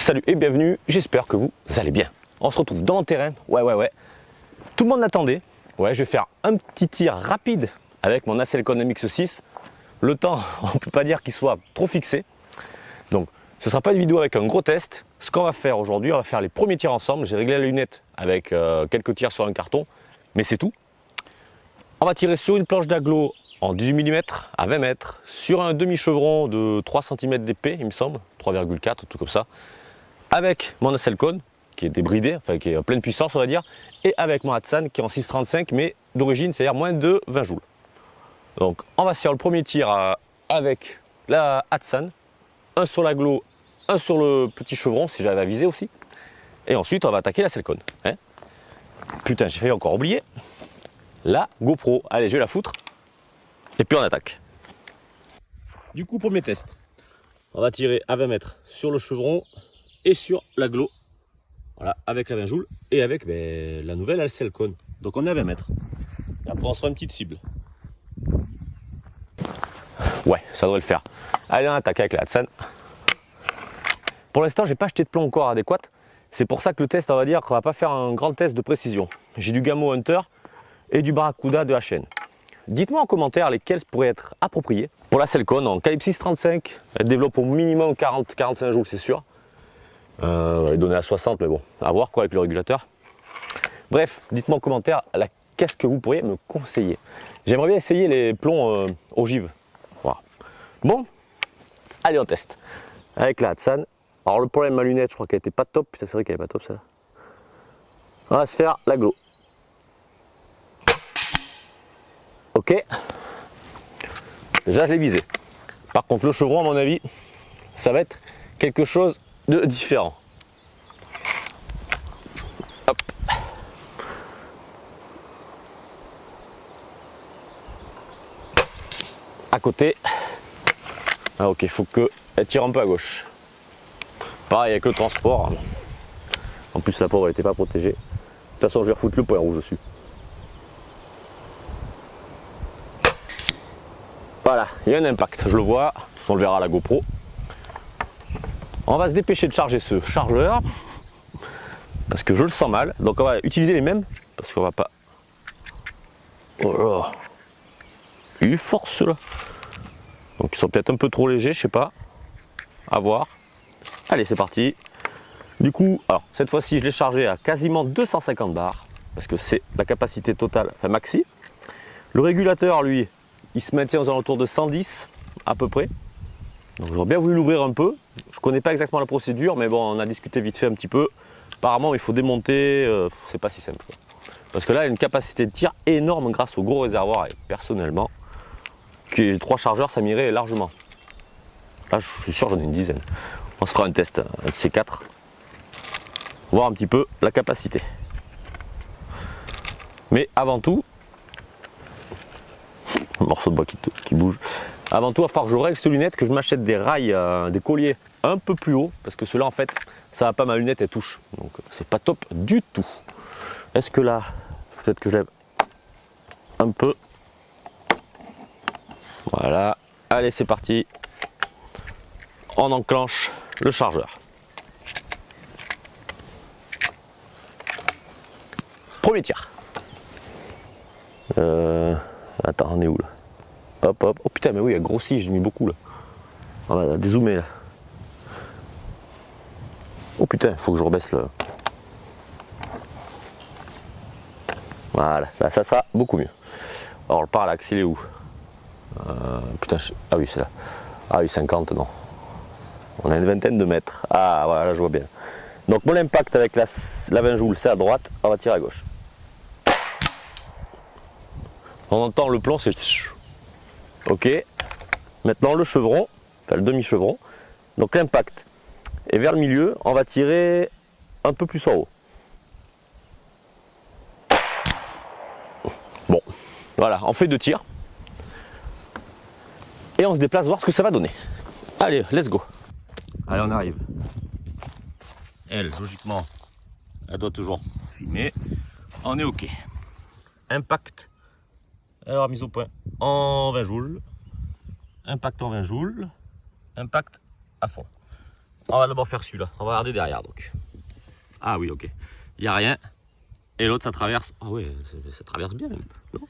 Salut et bienvenue, j'espère que vous allez bien. On se retrouve dans le terrain, ouais. Tout le monde l'attendait. Ouais, je vais faire un petit tir rapide avec mon Aselcon MX6. Le temps, on ne peut pas dire qu'il soit trop fixé. Donc, ce ne sera pas une vidéo avec un gros test. Ce qu'on va faire aujourd'hui, on va faire les premiers tirs ensemble. J'ai réglé la lunette avec quelques tirs sur un carton, mais c'est tout. On va tirer sur une planche d'agglo en 18 mm à 20 mètres, sur un demi-chevron de 3 cm d'épée, il me semble, 3,4, tout comme ça, avec mon Aselcon, qui est débridé, enfin qui est en pleine puissance, on va dire, et avec mon Hatsan, qui est en 6,35, mais d'origine, c'est-à-dire moins de 20 joules. Donc, on va faire le premier tir avec la Hatsan, un sur l'agglo, un sur le petit chevron, si j'avais à viser aussi, et ensuite, on va attaquer l'Aselcon. Hein. Putain, j'ai failli encore oublier la GoPro. Allez, je vais la foutre. Et puis on attaque. Du coup, premier test. On va tirer à 20 mètres sur le chevron et sur l'agglo. Voilà, avec la 20 joules et avec la nouvelle Aselcon. Donc on est à 20 mètres. Et après on se fera une petite cible. Ouais, ça devrait le faire. Allez, on attaque avec la Hatsan. Pour l'instant, j'ai pas acheté de plomb encore adéquat. C'est pour ça que le test, on va dire qu'on va pas faire un grand test de précision. J'ai du Gamo Hunter et du Barracuda de HN. Dites-moi en commentaire lesquels pourraient être appropriés. Pour la Aselcon en calibre 6,35, elle développe au minimum 40-45 joules, c'est sûr. Elle est donnée à 60, mais bon, à voir quoi avec le régulateur. Bref, dites-moi en commentaire qu'est-ce que vous pourriez me conseiller. J'aimerais bien essayer les plombs ogives. Voilà. Bon, allez on teste. Avec la Hatsan. Alors le problème de ma lunette, je crois qu'elle était pas top. Putain, c'est vrai qu'elle est pas top ça. On va se faire l'agglo. Ok, déjà je l'ai visé. Par contre le chevron, à mon avis, ça va être quelque chose de différent. Hop. À côté. Ah ok, il faut qu'elle tire un peu à gauche. Pareil avec le transport. En plus la pauvre elle n'était pas protégée. De toute façon je vais refoutre le point rouge dessus. Voilà, il y a un impact, je le vois, de toute façon on le verra à la GoPro. On va se dépêcher de charger ce chargeur, parce que je le sens mal. Donc on va utiliser les mêmes, parce qu'on va pas... Oh là, il est fort ceux-là. Donc ils sont peut-être un peu trop légers, je sais pas. À voir. Allez, c'est parti. Du coup, alors cette fois-ci je l'ai chargé à quasiment 250 bars, parce que c'est la capacité totale, enfin maxi. Le régulateur, lui, il se maintient aux alentours de 110 à peu près. Donc j'aurais bien voulu l'ouvrir un peu. Je connais pas exactement la procédure, mais bon, on a discuté vite fait un petit peu. Apparemment, il faut démonter, c'est pas si simple. Parce que là, il y a une capacité de tir énorme grâce au gros réservoir. Et personnellement, les 3 chargeurs, ça m'irait largement. Là, je suis sûr, j'en ai une dizaine. On se fera un test, un de ces 4. Voir un petit peu la capacité. Mais avant tout, un morceau de bois qui bouge. Avant tout, il va falloir que je règle cette lunette, que je m'achète des rails, des colliers un peu plus haut, parce que ceux-là, en fait, ça va pas, ma lunette, elle touche. Donc, c'est pas top du tout. Est-ce que là, peut-être que je lève un peu. Voilà. Allez, c'est parti. On enclenche le chargeur. Premier tir. Attends, on est où là? Hop, hop. Oh putain, mais oui, elle grossit, j'ai mis beaucoup là. On va dézoomer là. Oh putain, il faut que je rebaisse le... Voilà, là ça sera beaucoup mieux. Alors le parallaxe, il est où? Putain, ah oui, c'est là. Ah oui, 50, non. On a une vingtaine de mètres. Ah voilà, là je vois bien. Donc mon impact avec la 20 joules, c'est à droite, on va tirer à gauche. On entend le plomb, c'est... Ok. Maintenant le chevron, enfin le demi-chevron. Donc l'impact est vers le milieu, on va tirer un peu plus en haut. Bon, voilà, on fait 2 tirs. Et on se déplace voir ce que ça va donner. Allez, let's go. Allez, on arrive. Elle, logiquement, elle doit toujours filmer. On est ok. Impact. Alors, mise au point en 20 joules. Impact en 20 joules. Impact à fond. On va d'abord faire celui-là. On va regarder derrière donc. Ah oui, ok. Il n'y a rien. Et l'autre, ça traverse. Ah oui, ça traverse bien même. Non,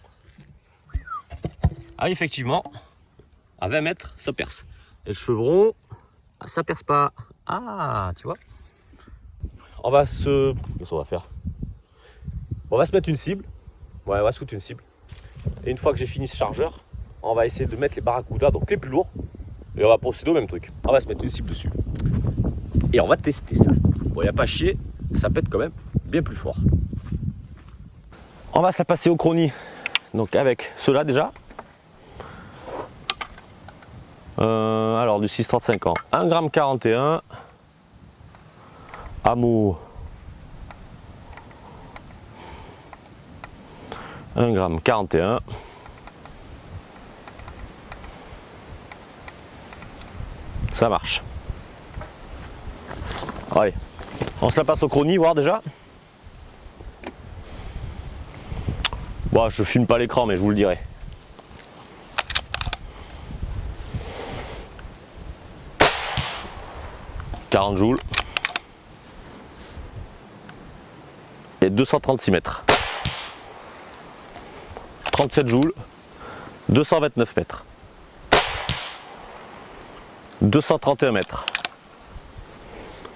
ah, effectivement, à 20 mètres, ça perce. Et le chevron, ça perce pas. Ah, tu vois. On va se... Qu'est-ce qu'on va faire? On va se mettre une cible. Ouais, on va se foutre une cible. Et une fois que j'ai fini ce chargeur, on va essayer de mettre les barracudas, donc les plus lourds. Et on va procéder au même truc. On va se mettre une cible dessus. Et on va tester ça. Bon, il n'y a pas à chier, ça pète quand même bien plus fort. On va se la passer au chrony. Donc avec ceux-là déjà. Alors du 6,35 ans. 1,41 g. Amour. 1,41 g. Ça marche. Allez, on se la passe au chrony, voir déjà. Bon, je filme pas l'écran, mais je vous le dirai. « 40 joules. Et 236 mètres. 37 joules. 229 mètres. 231 mètres.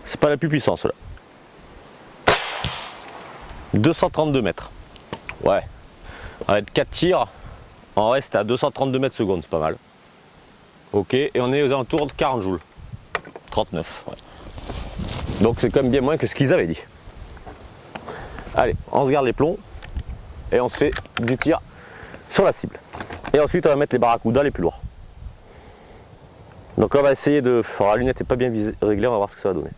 C'est pas la plus puissante cela. 232 mètres. Ouais. Avec 4 tirs, on reste à 232 mètres secondes, c'est pas mal. Ok, et on est aux alentours de 40 joules. 39. Ouais. Donc c'est quand même bien moins que ce qu'ils avaient dit. Allez, on se garde les plombs et on se fait du tir sur la cible. Et ensuite on va mettre les barracudas les plus lourds. Donc là on va essayer de... Alors, la lunette n'est pas bien réglée, on va voir ce que ça va donner.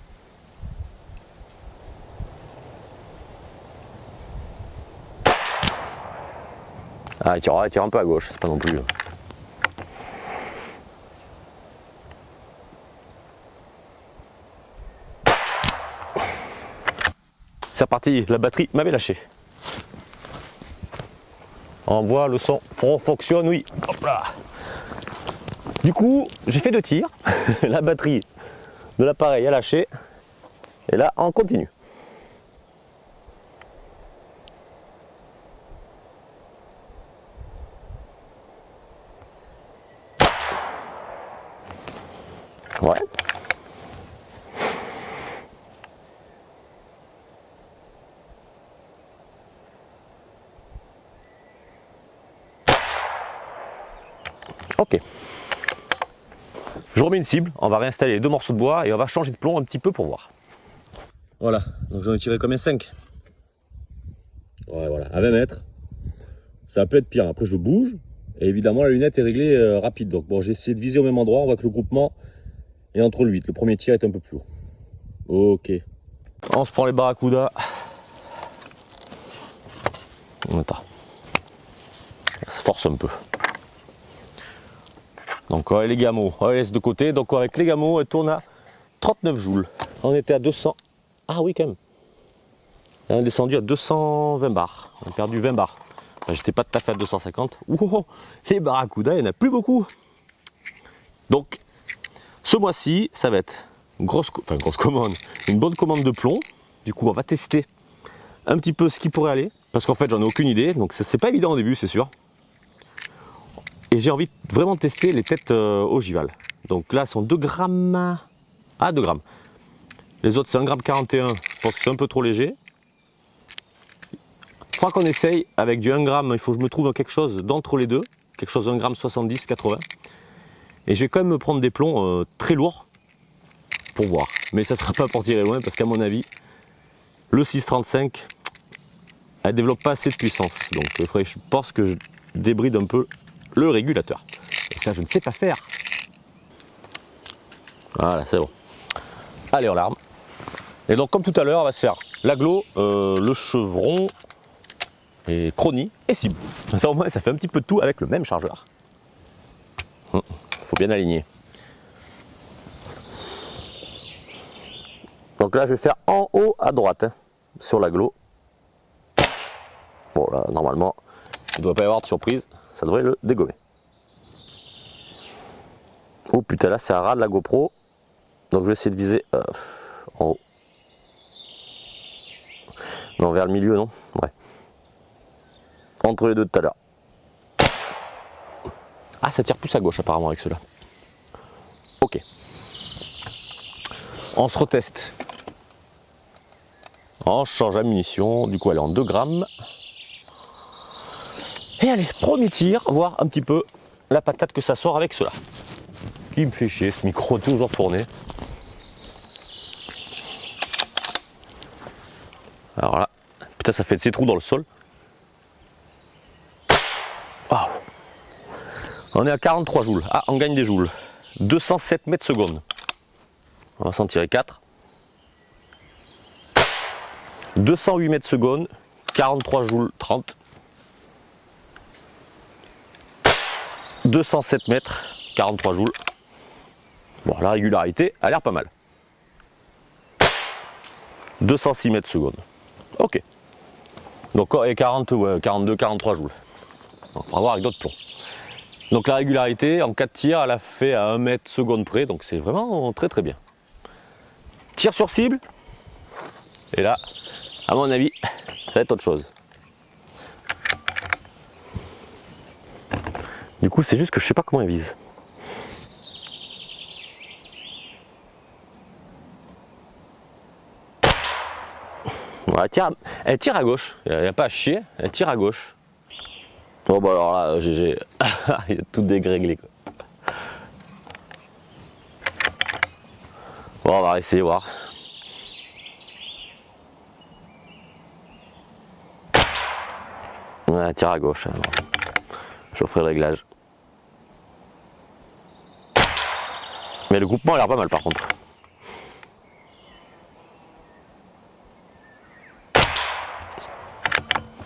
Ah, il tire un peu à gauche, c'est pas non plus... C'est reparti, la batterie m'avait lâché. On voit le son fonctionne, oui. Hop là. Du coup, j'ai fait 2 tirs. La batterie de l'appareil a lâché. Et là, on continue. Ouais. Ok. Je remets une cible, on va réinstaller les 2 morceaux de bois et on va changer de plomb un petit peu pour voir. Voilà, donc j'en ai tiré combien? 5. Ouais, voilà, à 20 mètres. Ça peut être pire, après je bouge. Et évidemment la lunette est réglée rapide. Donc bon, j'ai essayé de viser au même endroit, on voit que le groupement est entre le 8. Le premier tir est un peu plus haut. Ok. On se prend les barracudas. Attends. Ça force un peu. Donc les gamos, on les laisse de côté. Donc avec les gamos, elle tourne à 39 joules. On était à 200. Ah oui quand même. On est descendu à 220 bars. On a perdu 20 bars. Enfin, j'étais pas tout à fait à 250. Ouh, les barracudas, il n'y en a plus beaucoup. Donc ce mois-ci, ça va être grosse commande, une bonne commande de plomb. Du coup, on va tester un petit peu ce qui pourrait aller. Parce qu'en fait, j'en ai aucune idée. Donc c'est pas évident au début, c'est sûr. Et j'ai envie de vraiment tester les têtes ogivales. Donc là, elles sont 2 grammes. Ah, 2 grammes. Les autres, c'est 1,41 g. Je pense que c'est un peu trop léger. Je crois qu'on essaye avec du 1 gramme. Il faut que je me trouve quelque chose d'entre les deux. Quelque chose de 1,70 g, 80. Et je vais quand même me prendre des plombs très lourds pour voir. Mais ça ne sera pas pour tirer loin parce qu'à mon avis, le 6,35, elle ne développe pas assez de puissance. Donc je pense que je débride un peu le régulateur. Et ça, je ne sais pas faire. Voilà, c'est bon. Allez, on l'arme. Et donc, comme tout à l'heure, on va se faire l'aglo, le chevron, et chrony et cible. Ça, au moins, ça fait un petit peu de tout avec le même chargeur. Faut bien aligner. Donc là, je vais faire en haut à droite, hein, sur l'aglo. Bon, là, normalement, il ne doit pas y avoir de surprise. Ça devrait le dégommer. Oh putain, là, c'est à ras de la GoPro. Donc je vais essayer de viser en haut. Non, vers le milieu, non? Ouais. Entre les deux de tout à l'heure. Ah, ça tire plus à gauche apparemment avec ceux-là. Ok. On se reteste. On change la munition. Du coup, elle est en 2 grammes. Et allez, premier tir, voir un petit peu la patate que ça sort avec cela. Qui me fait chier, ce micro toujours tourné. Alors là, putain, ça fait de ces trous dans le sol. Waouh. On est à 43 joules. Ah, on gagne des joules. 207 mètres secondes. On va s'en tirer 4. 208 mètres secondes. 43 joules 30. 207 mètres. 43 joules. Bon, la régularité a l'air pas mal. 206 mètres secondes. Ok. Donc, et 42, 43 joules. On va voir avec d'autres plombs. Donc la régularité, en 4 tirs, elle a fait à 1 mètre seconde près, donc c'est vraiment très très bien. Tir sur cible, et là, à mon avis, ça va être autre chose. Du coup, c'est juste que je sais pas comment elle vise. Bon, elle tire à gauche, il n'y a pas à chier, elle tire à gauche. Bon bah alors là, GG, il y a tout dégréglé quoi. Bon, on va essayer voir. Ouais, tire à gauche. Alors. Je ferai le réglage. Mais le groupement a l'air pas mal par contre.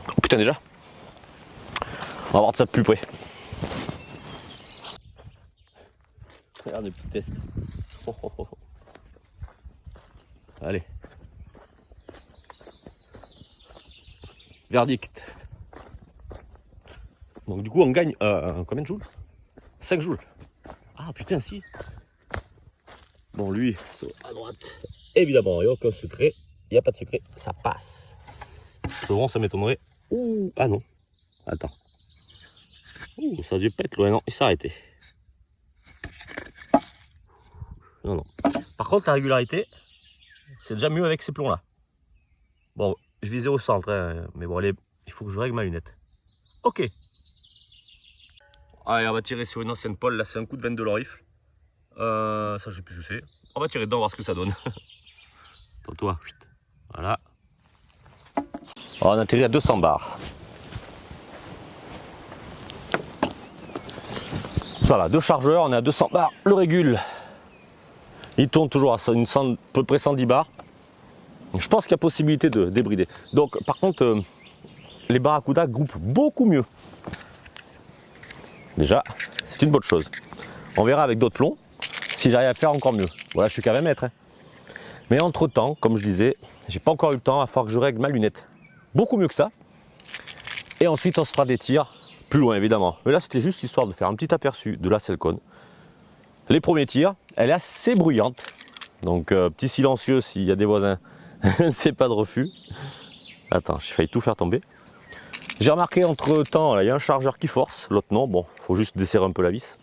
Oh putain déjà. On va voir de ça de plus près. Regarde les petits tests. Oh, oh, oh. Allez. Verdict. Donc du coup on gagne combien de joules? 5 joules. Ah putain si. Bon lui, à droite. Évidemment, il n'y a aucun secret. Il n'y a pas de secret, ça passe. Souvent ça m'étonnerait. Ouh, ah non. Attends. Ouh, ça a dû pète loin, non, il s'est arrêté. Non, non. Par contre, la régularité, c'est déjà mieux avec ces plombs-là. Bon, je visais au centre, hein, mais bon, allez, il faut que je règle ma lunette. Ok. Allez, on va tirer sur une ancienne pole, là c'est un coup de 22 le rifle. Ça, je sais plus où c'est. On va tirer dedans, voir ce que ça donne. Attends-toi, voilà. Alors, on a atterri à 200 bars. Voilà, 2 chargeurs, on est à 200 bars. Le régule, il tourne toujours à peu près 110 bars. Je pense qu'il y a possibilité de débrider. Donc, par contre, les Barracuda groupent beaucoup mieux. Déjà, c'est une bonne chose. On verra avec d'autres plombs si j'arrive à faire encore mieux. Voilà, je suis qu'à 20 mètres. Hein. Mais entre temps, comme je disais, j'ai pas encore eu le temps, à falloir que je règle ma lunette. Beaucoup mieux que ça. Et ensuite, on se fera des tirs plus loin, évidemment. Mais là, c'était juste histoire de faire un petit aperçu de la Selcon. Les premiers tirs, elle est assez bruyante. Donc, petit silencieux s'il y a des voisins, c'est pas de refus. Attends, j'ai failli tout faire tomber. J'ai remarqué entre temps, il y a un chargeur qui force, l'autre non. Bon, faut juste desserrer un peu la vis.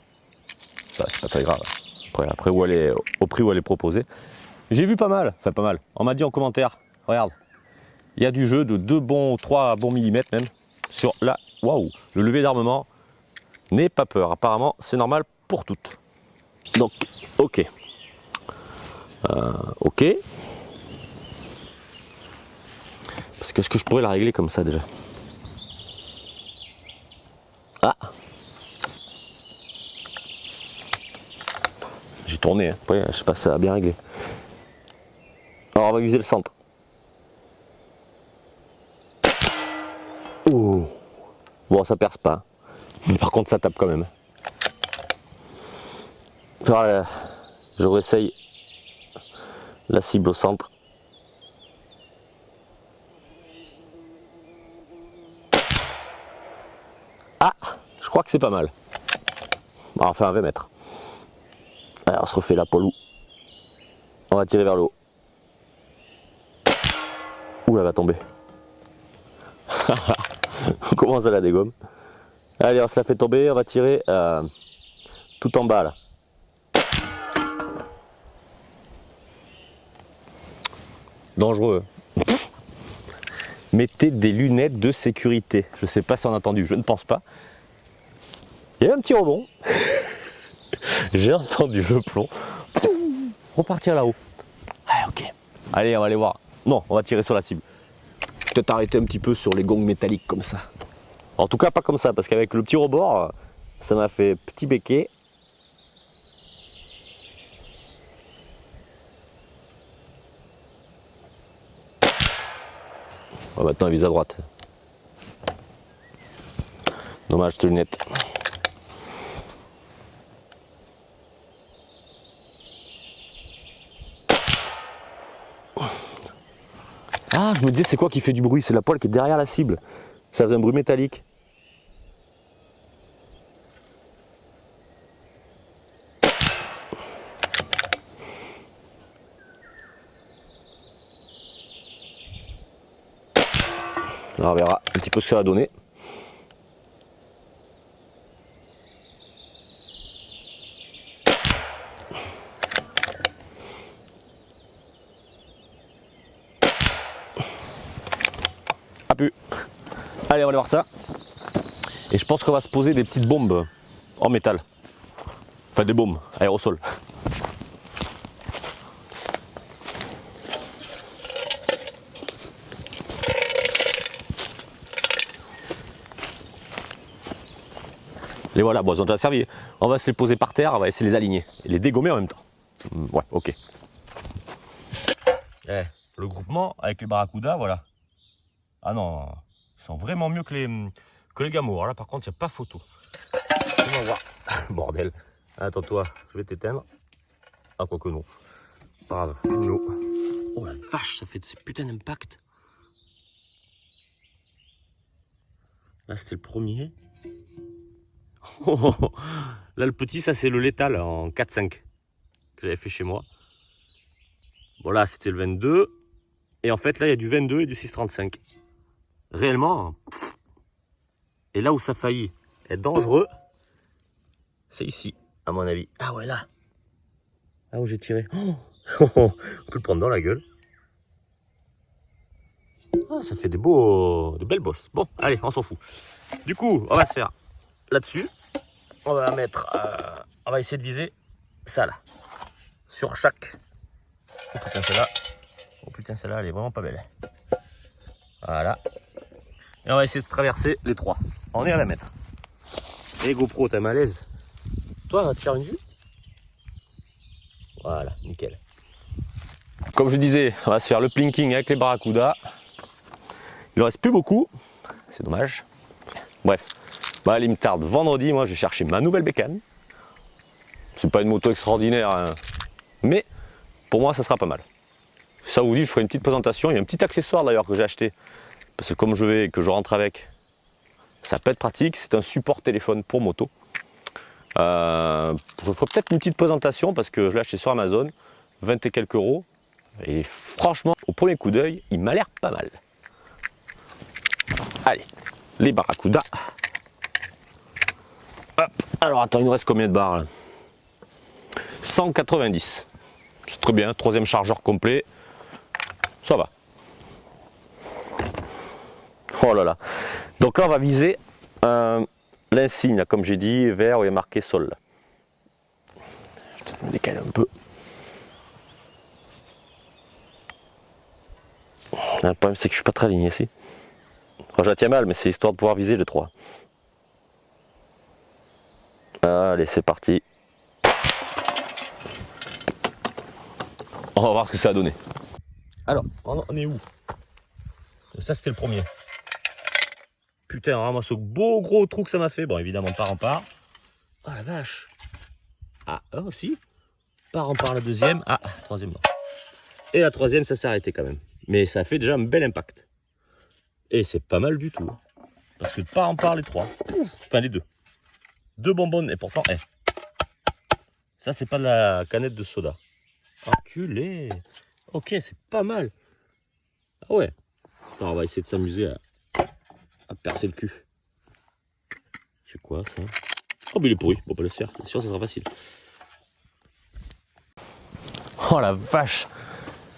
Ça, c'est pas très grave. Après où elle est, au prix où elle est proposée. J'ai vu pas mal, enfin pas mal. On m'a dit en commentaire, regarde, il y a du jeu de 3 bons millimètres même sur la. Waouh, le lever d'armement. N'aie pas peur, apparemment c'est normal pour toutes. Donc, ok. Ok. Parce que est-ce que je pourrais la régler comme ça déjà? Ah, j'ai tourné, hein. Après, je sais pas si ça a bien réglé. Alors on va viser le centre. Oh. Bon, ça perce pas. Mais par contre ça tape quand même. Voilà, je réessaye la cible au centre. Ah, je crois que c'est pas mal. Enfin, 20 mètres. Alors, on se refait la polou. va tirer vers le haut. Ouh, elle va tomber. On commence à la dégomme. Allez, on se la fait tomber, on va tirer tout en bas là. Dangereux. Mettez des lunettes de sécurité. Je ne sais pas si on a entendu, je ne pense pas. Il y a un petit rebond. J'ai entendu le plomb. Repartir là-haut. Ah, ok. Allez, on va aller voir. Non, on va tirer sur la cible. Peut-être arrêter un petit peu sur les gongs métalliques comme ça. En tout cas, pas comme ça, parce qu'avec le petit rebord, ça m'a fait petit béquet. Oh, maintenant, elle vise à droite. Dommage, cette lunette. Ah, je me disais, c'est quoi qui fait du bruit? C'est la poêle qui est derrière la cible. Ça faisait un bruit métallique. Alors, on verra un petit peu ce que ça va donner. A pu. Allez, on va aller voir ça. Et je pense qu'on va se poser des petites bombes en métal. Enfin, des bombes aérosols. Les voilà, bon, ils ont déjà servi. On va se les poser par terre, on va essayer de les aligner et les dégommer en même temps. Ouais, ok. Le groupement avec les barracudas, voilà. Ah non, ils sont vraiment mieux que les Gamo. Alors là, par contre, il n'y a pas photo. On va voir. Bordel. Attends-toi, je vais t'éteindre. Ah, quoi que non. Pas grave. Oh la vache, ça fait de ces putains d'impact. Là, c'était le premier. Là, le petit, ça, c'est le létal en 4-5 que j'avais fait chez moi. Bon, là, c'était le 22. Et en fait, là, il y a du 22 et du 6,35. Réellement, et là où ça a failli être dangereux, c'est ici, à mon avis. Ah ouais, là. Là où j'ai tiré. Oh on peut le prendre dans la gueule. Ah, ça fait de belles bosses. Bon, allez, on s'en fout. Du coup, on va se faire là-dessus. On va mettre, on va essayer de viser ça là. Sur chaque. Oh putain, celle-là. Oh putain, celle-là, elle est vraiment pas belle. Voilà. Et on va essayer de traverser les trois. On est à la mettre. Et GoPro, t'es malaise. Toi, on va te faire une vue. Voilà, nickel. Comme je disais, on va se faire le plinking avec les barracudas. Il ne reste plus beaucoup. C'est dommage. Bref. Bah, il me tarde vendredi. Moi, je vais chercher ma nouvelle bécane. C'est pas une moto extraordinaire, hein. Mais pour moi, ça sera pas mal. Ça vous dit, je ferai une petite présentation. Il y a un petit accessoire d'ailleurs que j'ai acheté. Parce que comme que je rentre avec, ça peut être pratique. C'est un support téléphone pour moto. Je ferai peut-être une petite présentation parce que je l'ai acheté sur Amazon, 20 et quelques euros. Et franchement, au premier coup d'œil, il m'a l'air pas mal. Allez, les barracudas. Hop. Alors attends, il nous reste combien de barres là? 190. C'est très bien, troisième chargeur complet. Ça va. Oh là là. Donc là, on va viser l'insigne, comme j'ai dit, vert où il y a marqué sol. Je vais me décaler un peu. Le problème, c'est que je suis pas très aligné ici. Enfin, je la tiens mal, mais c'est histoire de pouvoir viser les trois. Allez, c'est parti. On va voir ce que ça a donné. Alors, on est où? Ça, c'était le premier. Putain, vraiment ce beau gros trou que ça m'a fait. Bon, évidemment, par en part. Oh la vache. Ah, aussi. Par en part la deuxième. Ah, troisième, non. Et la troisième, ça s'est arrêté quand même. Mais ça fait déjà un bel impact. Et c'est pas mal du tout. Parce que de part en part les trois. Enfin, les deux. Deux bonbonnes. Et pourtant, ça, c'est pas de la canette de soda. Enculé. Ok, c'est pas mal. Ah ouais. Attends, on va essayer de s'amuser à percer le cul. C'est quoi ça? Oh, mais il est pourri. Bon, on va le faire. C'est sûr, ça sera facile. Oh la vache.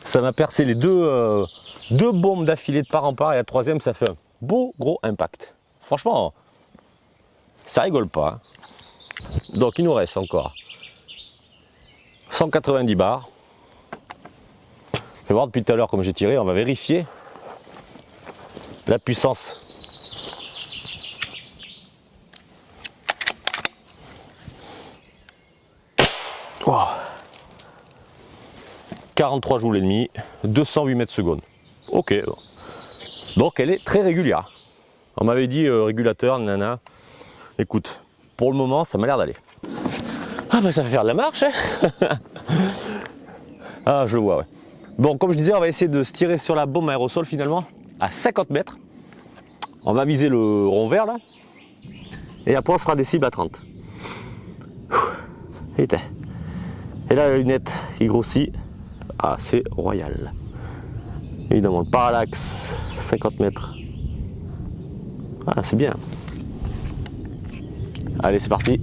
Ça m'a percé les deux bombes d'affilée de part en part. Et la troisième, ça fait un beau gros impact. Franchement, ça rigole pas. Donc, il nous reste encore 190 bars. Je vais voir depuis tout à l'heure comme j'ai tiré. On va vérifier la puissance. Wow. 43 joules et demi, 208 mètres secondes. Ok. Donc elle est très régulière. On m'avait dit régulateur, nana. Écoute, pour le moment, ça m'a l'air d'aller. Ah bah ça va faire de la marche, hein. Ah, je le vois, ouais. Bon, comme je disais, on va essayer de se tirer sur la bombe aérosol finalement à 50 mètres. On va viser le rond vert là. Et après, on fera des cibles à 30. Et là, la lunette, il grossit. Ah, c'est royal. Évidemment, le parallaxe, 50 mètres. Ah, c'est bien. Allez, c'est parti.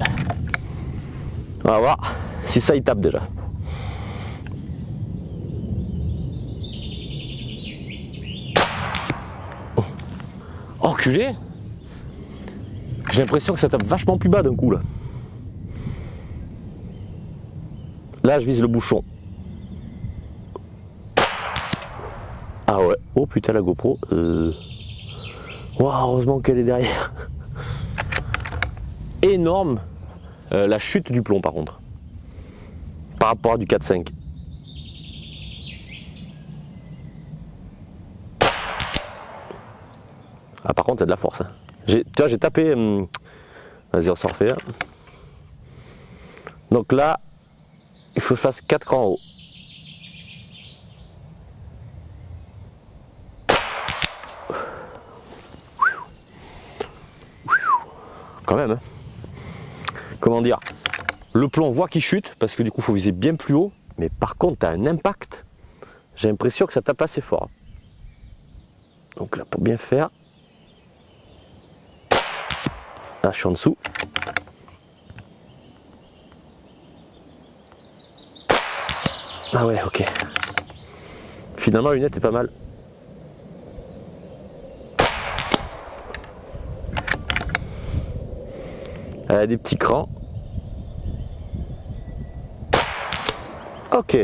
On va voir si ça, il tape déjà. Enculé. J'ai l'impression que ça tape vachement plus bas d'un coup, là. Là, je vise le bouchon. Ah ouais, oh putain la GoPro. Wow, heureusement qu'elle est derrière. Énorme la chute du plomb par contre. Par rapport à du 4.5. Ah par contre il y a de la force. Hein. Tu vois j'ai tapé. Vas-y on s'en refait. Donc là, il faut que je fasse 4 crans en haut. Quand même, hein. Comment dire, le plomb voit qu'il chute parce que du coup il faut viser bien plus haut, mais par contre tu as un impact, j'ai l'impression que ça tape assez fort. Donc là pour bien faire, là je suis en dessous. Ah ouais, ok. Finalement la lunette est pas mal. Elle a des petits crans. Ok.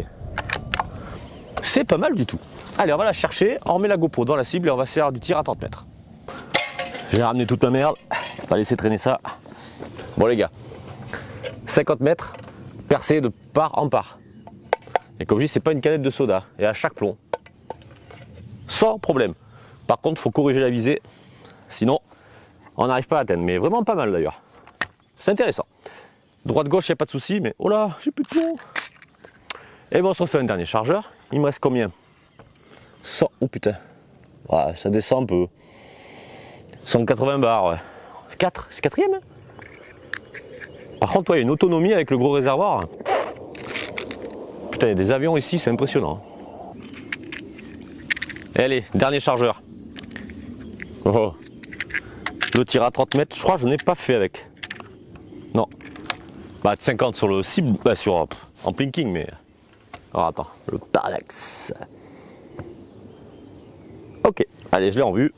C'est pas mal du tout. Allez, on va la chercher, on remet la GoPro dans la cible et on va faire du tir à 30 mètres. J'ai ramené toute ma merde, pas laisser traîner ça. Bon les gars, 50 mètres, percé de part en part. Et comme je dis, c'est pas une canette de soda, et à chaque plomb. Sans problème. Par contre, il faut corriger la visée, sinon on n'arrive pas à atteindre. Mais vraiment pas mal d'ailleurs. C'est intéressant. Droite-gauche, il n'y a pas de souci, mais oh là, j'ai plus de plomb. Et bon, on se refait un dernier chargeur. Il me reste combien? 100. Oh putain. Ouais, ça descend un peu. 180 bars, ouais. 4, c'est quatrième. Hein. Par contre, il y a une autonomie avec le gros réservoir. Putain, il y a des avions ici, c'est impressionnant. Et allez, dernier chargeur. Oh. Le tir à 30 mètres, je crois que je n'ai pas fait avec. Non. Bah, 50 sur le cible, bah, en plinking, mais. Alors attends, le parallaxe. Ok, allez, je l'ai en vue.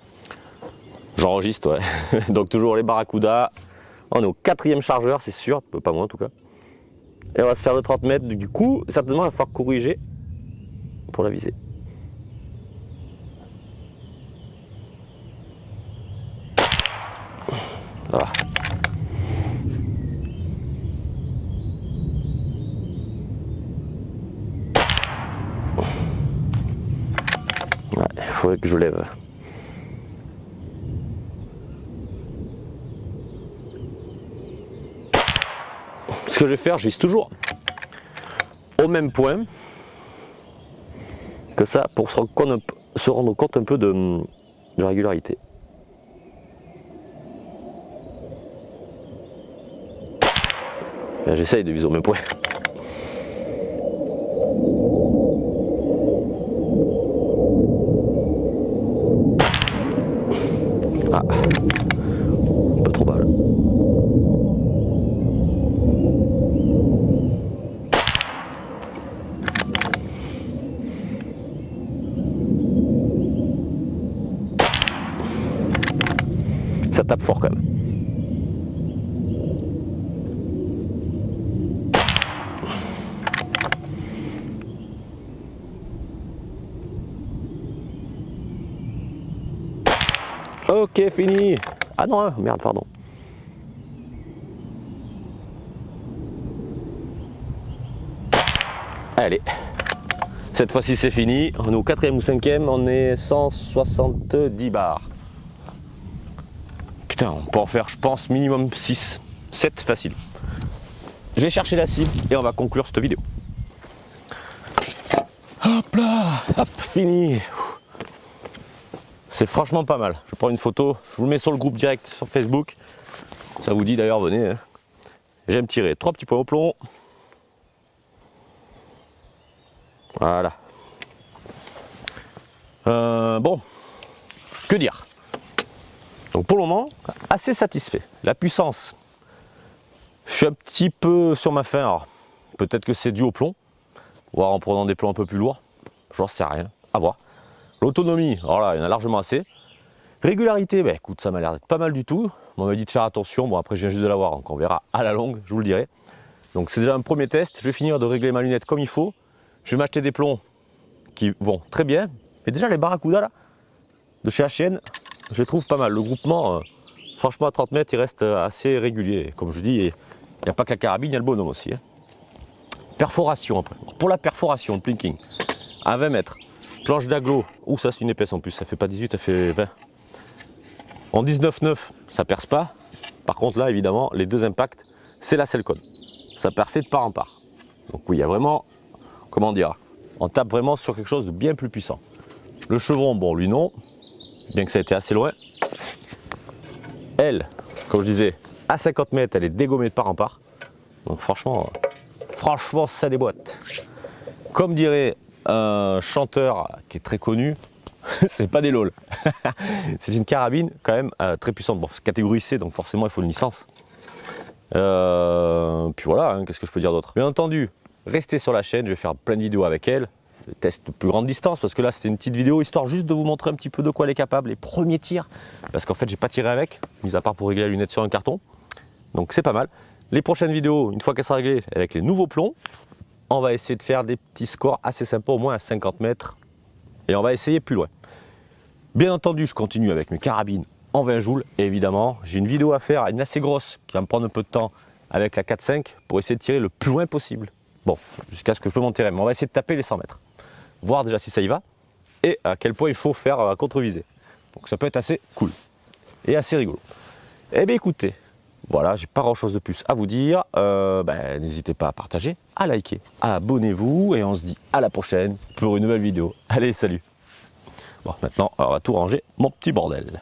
J'enregistre, ouais. Donc toujours les barracudas. On est au 4e chargeur, c'est sûr, pas moins en tout cas. Et on va se faire de 30 mètres. Du coup, certainement, il va falloir corriger pour la visée. Voilà. Ouais, il faudrait que je lève. Ce que je vais faire, je vise toujours au même point que ça pour se rendre compte un peu de régularité. J'essaye de viser au même point. tape fort quand même. Ok, fini. Ah non, merde, pardon. Allez, cette fois-ci c'est fini. On est au 4e ou 5e, on est 170 bars. Putain, on peut en faire, je pense, minimum 6, 7 facile. Je vais chercher la cible et on va conclure cette vidéo. Hop là, hop, fini. C'est franchement pas mal. Je prends une photo, je vous le mets sur le groupe direct sur Facebook. Ça vous dit d'ailleurs, venez. Hein. J'aime tirer 3 petits points au plomb. Voilà. Bon, que dire? Donc pour le moment, assez satisfait. La puissance, je suis un petit peu sur ma faim. Peut-être que c'est dû au plomb, voire en prenant des plombs un peu plus lourds. J'en sais rien, à voir. L'autonomie, alors là, il y en a largement assez. Régularité, bah écoute, ça m'a l'air d'être pas mal du tout. On m'a dit de faire attention. Bon, après, je viens juste de l'avoir, donc on verra à la longue, je vous le dirai. Donc c'est déjà un premier test. Je vais finir de régler ma lunette comme il faut. Je vais m'acheter des plombs qui vont très bien. Et déjà, les Barracuda là, de chez HN, je les trouve pas mal. Le groupement, franchement, à 30 mètres, il reste assez régulier. Comme je dis, il n'y a pas que la carabine, il y a le bonhomme aussi. Hein. Perforation après. Pour la perforation, le plinking, à 20 mètres. Planche d'agglo, ouh ça c'est une épaisse en plus, ça fait pas 18, ça fait 20. En 19,9, ça perce pas. Par contre là, évidemment, les deux impacts, c'est la Selcon. Ça perçait de part en part. Donc oui, il y a vraiment, comment dire, on tape vraiment sur quelque chose de bien plus puissant. Le chevron, bon lui non, bien que ça ait été assez loin. Elle, comme je disais, à 50 mètres, elle est dégommée de part en part. Donc franchement ça déboîte. Comme dirait un chanteur qui est très connu, c'est pas des lol. C'est une carabine quand même très puissante. Bon, c'est catégorie C, donc forcément il faut une licence. Puis voilà, hein, qu'est-ce que je peux dire d'autre? Bien entendu, restez sur la chaîne, je vais faire plein de vidéos avec elle. Test de plus grande distance, parce que là c'était une petite vidéo histoire juste de vous montrer un petit peu de quoi elle est capable, les premiers tirs. Parce qu'en fait j'ai pas tiré avec, mis à part pour régler la lunette sur un carton. Donc c'est pas mal. Les prochaines vidéos, une fois qu'elle sera réglée avec les nouveaux plombs, on va essayer de faire des petits scores assez sympas, au moins à 50 mètres. Et on va essayer plus loin. Bien entendu, je continue avec mes carabines en 20 joules. Et évidemment, j'ai une vidéo à faire, une assez grosse, qui va me prendre un peu de temps avec la 4.5 pour essayer de tirer le plus loin possible. Bon, jusqu'à ce que je peux monter. Mais on va essayer de taper les 100 mètres. Voir déjà si ça y va. Et à quel point il faut faire la contre-visée. Donc ça peut être assez cool. Et assez rigolo. Eh bien écoutez. Voilà, j'ai pas grand chose de plus à vous dire. N'hésitez pas à partager, à liker, à abonnez-vous et on se dit à la prochaine pour une nouvelle vidéo. Allez, salut. Bon, maintenant, on va tout ranger, mon petit bordel.